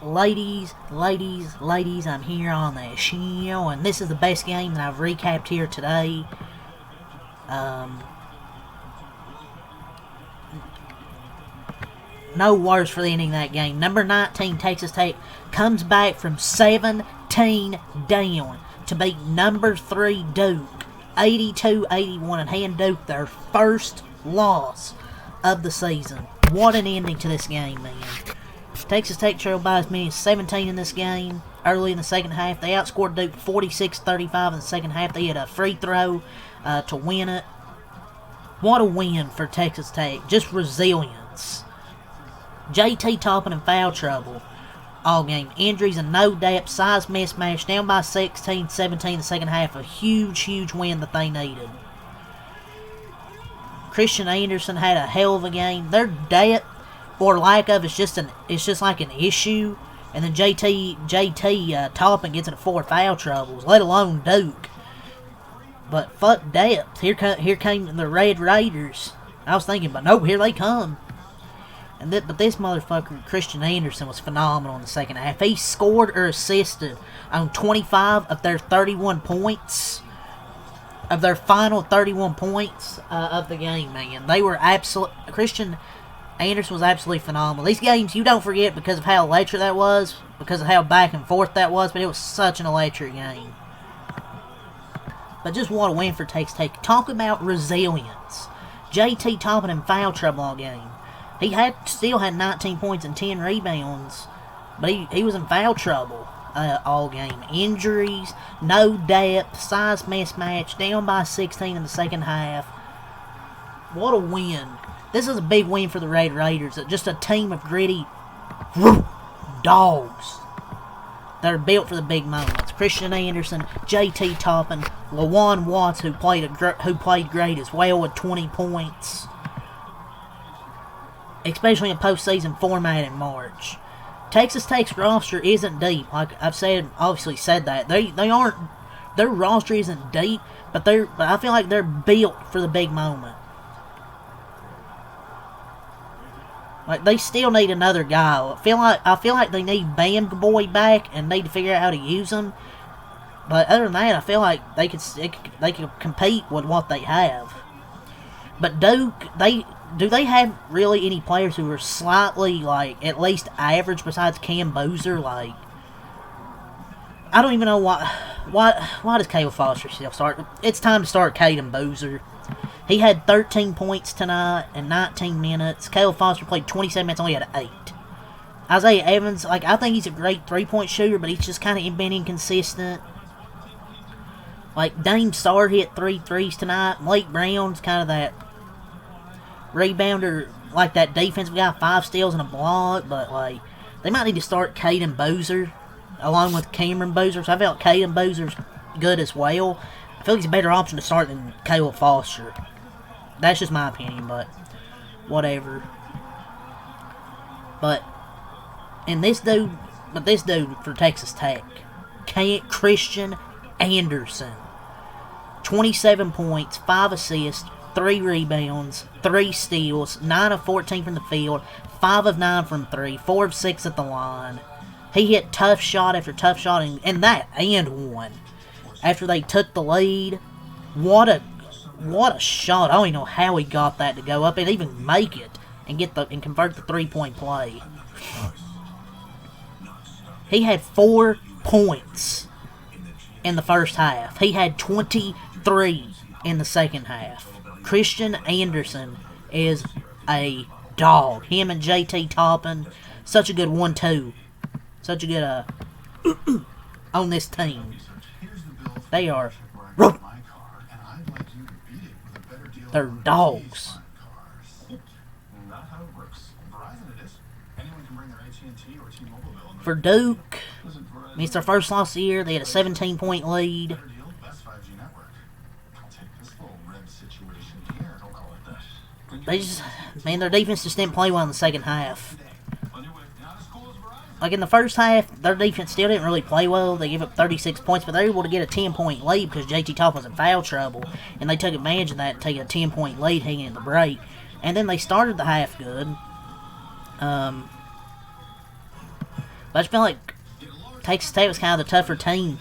Ladies, I'm here on the show, and this is the best game that I've recapped here today. No words for the ending of that game. Number 19, Texas Tech, comes back from 17 down to beat number 3, Duke, 82-81, and hand Duke their first loss of the season. What an ending to this game, man. Texas Tech trailed by as many as 17 in this game. Early in the second half, they outscored Duke 46-35 in the second half. They had a free throw to win it. What a win for Texas Tech. Just resilience. JT Toppin in foul trouble all game. Injuries and no depth. Size mismatch. Down by 16-17 in the second half. A huge win that they needed. Christian Anderson had a hell of a game. Their depth or lack of it's just like an issue. And then JT Toppin gets into 4 foul troubles, let alone Duke. But fuck depth. Here came the Red Raiders. I was thinking, but no, here they come. But this motherfucker, Christian Anderson, was phenomenal in the second half. He scored or assisted on 25 of their 31 points. Of their final 31 points of the game, man. They were Christian Anderson was absolutely phenomenal. These games, you don't forget because of how electric that was, because of how back and forth that was, but it was such an electric game. But just what a win for Texas Tech. Talk about resilience. JT Toppin in foul trouble all game. He still had 19 points and 10 rebounds, but he was in foul trouble all game. Injuries, no depth, size mismatch, down by 16 in the second half. What a win. This is a big win for the Red Raiders. Just a team of gritty dogs that are built for the big moments. Christian Anderson, JT Toppin, Lawan Watts, who played great as well with 20 points. Especially in postseason format in March. Texas Tech's roster isn't deep. Like I've obviously said that. They aren't. Their roster isn't deep, but I feel like they're built for the big moment. Like they still need another guy. I feel like they need Bam Boy back and need to figure out how to use him. But other than that, I feel like they could compete with what they have. But Duke, do they have really any players who are slightly, like, at least average besides Cam Boozer? Like, I don't even know why does Caleb Foster still start? It's time to start Caden Boozer. He had 13 points tonight in 19 minutes. Caleb Foster played 27 minutes, only had 8. Isaiah Evans, like, I think he's a great three-point shooter, but he's just kind of been inconsistent. Like, Dame Starr hit 3 threes tonight. Blake Brown's kind of that rebounder, like that defensive guy, 5 steals and a block, but like they might need to start Caden Boozer along with Cameron Boozer. So I felt Caden Boozer's good as well. I feel like he's a better option to start than Caleb Foster. That's just my opinion, but whatever. But this dude for Texas Tech, Christian Anderson, 27 points, 5 assists, 3 rebounds, 3 steals, 9 of 14 from the field, 5 of 9 from 3, 4 of 6 at the line. He hit tough shot after tough shot, and one. After they took the lead, what a shot. I don't even know how he got that to go up and even make it and convert the 3-point play. He had 4 points in the first half. He had 23 in the second half. Christian Anderson is a dog. Him and JT Toppin, such a good 1-2. Such a good on this team. They are they're dogs. For Duke, it's their first loss of the year. They had a 17-point lead. Their defense just didn't play well in the second half. Like in the first half, their defense still didn't really play well. They gave up 36 points, but they were able to get a 10-point lead because JT Toppin was in foul trouble, and they took advantage of that to take a 10-point lead hanging at the break. And then they started the half good. But I just feel like Texas Tech was kind of the tougher team.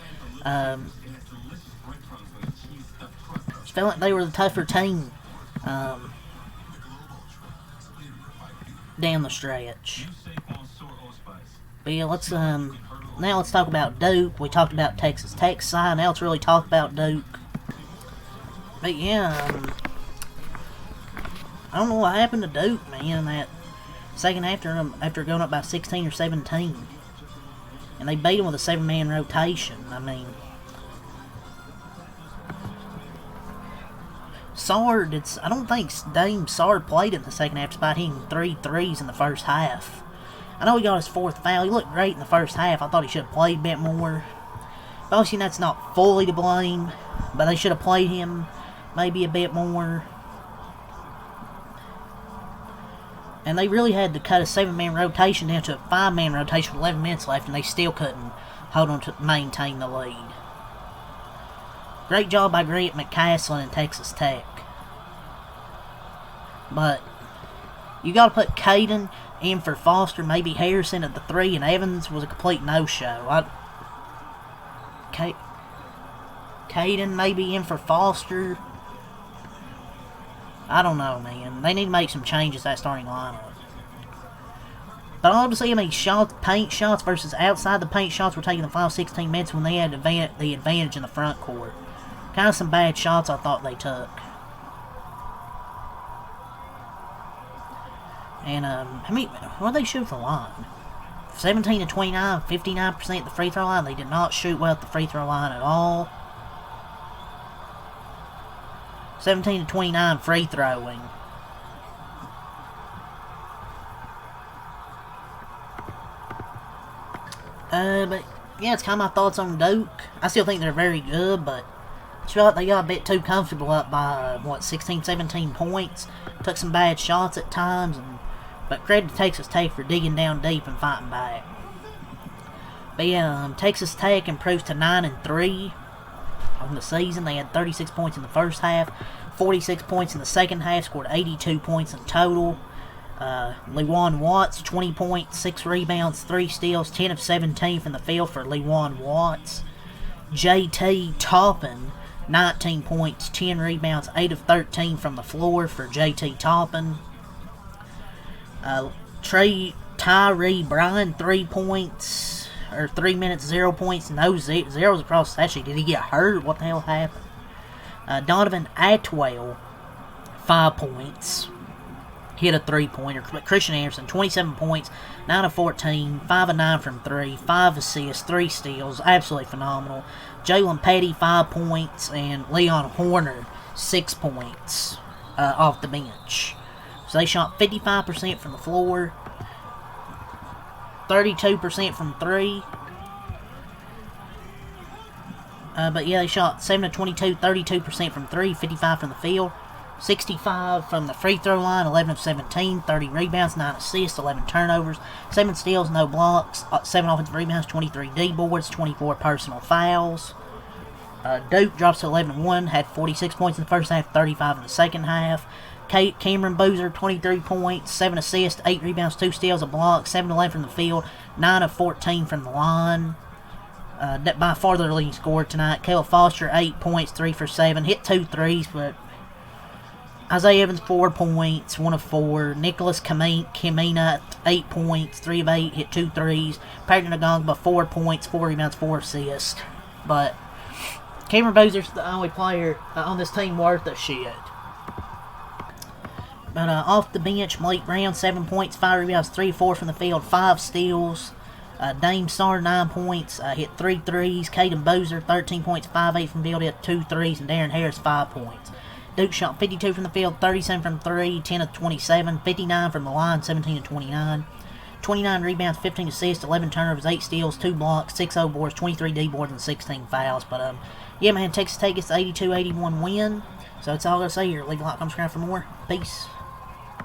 Just felt like they were the tougher team down the stretch. But yeah, now let's talk about Duke. We talked about Texas Tech's side. Now let's really talk about Duke. But yeah, I don't know what happened to Duke, man. That second after going up by 16 or 17, and they beat them with a 7-man rotation. I mean, Sard. I don't think Dame Sard played in the second half, despite hitting 3 threes in the first half. I know he got his 4th foul. He looked great in the first half. I thought he should have played a bit more. But obviously that's not fully to blame, but they should have played him maybe a bit more. And they really had to cut a 7-man rotation down to a 5-man rotation with 11 minutes left, and they still couldn't hold on to maintain the lead. Great job by Grant McCasland and Texas Tech. But you got to put Caden in for Foster, maybe Harrison at the 3, and Evans was a complete no-show. Caden maybe in for Foster. I don't know, man. They need to make some changes to that starting lineup. But I love to see how many paint shots versus outside the paint shots were taking the final 16 minutes when they had the advantage in the front court. Kind of some bad shots I thought they took. And, what did they shoot from the line? 17 to 29, 59% at the free throw line. They did not shoot well at the free throw line at all. 17 to 29 free throwing. But yeah, it's kind of my thoughts on Duke. I still think they're very good, but I feel like they got a bit too comfortable up by, 16, 17 points. Took some bad shots at times, but credit to Texas Tech for digging down deep and fighting back. But yeah, Texas Tech improves to 9-3 on the season. They had 36 points in the first half, 46 points in the second half, scored 82 points in total. Lewan Watts, 20 points, 6 rebounds, 3 steals, 10 of 17 from the field for Lewan Watts. JT Toppin, 19 points, 10 rebounds, 8 of 13 from the floor for JT Toppin. Tyree Bryan, 3 points, or 3 minutes, 0 points, no zeros across. Actually, did he get hurt? What the hell happened? Donovan Atwell, 5 points, hit a 3-pointer. Christian Anderson, 27 points, 9 of 14, 5 of 9 from 3, 5 assists, 3 steals, absolutely phenomenal. Jalen Petty, 5 points, and Leon Horner, 6 points off the bench. So they shot 55% from the floor, 32% from 3. But yeah, they shot 7 of 22, 32% from 3, 55 from the field, 65 from the free throw line, 11 of 17, 30 rebounds, 9 assists, 11 turnovers, 7 steals, no blocks, 7 offensive rebounds, 23 D-boards, 24 personal fouls. Duke drops to 11-1, had 46 points in the first half, 35 in the second half. Cameron Boozer, 23 points, 7 assists, 8 rebounds, 2 steals, a block, 7 of 11 from the field, 9 of 14 from the line. By far their leading scorer tonight. Caleb Foster, 8 points, 3 for 7, hit 2 threes, but Isaiah Evans, 4 points, 1 of 4. Nicholas Kamina, 8 points, 3 of 8, hit 2 threes. Patrick Ngongba, 4 points, 4 rebounds, 4 assists. But Cameron Boozer's the only player on this team worth a shit. But off the bench, Malik Brown, 7 points, 5 rebounds, 3-4 from the field, 5 steals. Dame Sard, 9 points, hit 3 threes. Caden Boozer, 13 points, 5-8 from the field, hit 2 threes. And Darren Harris, 5 points. Duke shot 52 from the field, 37 from 3, 10 of 27, 59 from the line, 17 of 29. 29 rebounds, 15 assists, 11 turnovers, 8 steals, 2 blocks, 6 O-boards, 23 D-boards, and 16 fouls. But, yeah, man, Texas Tech gets the 82-81 win. So that's all I'm going to say here. Leave a like, comment, subscribe for more. Peace.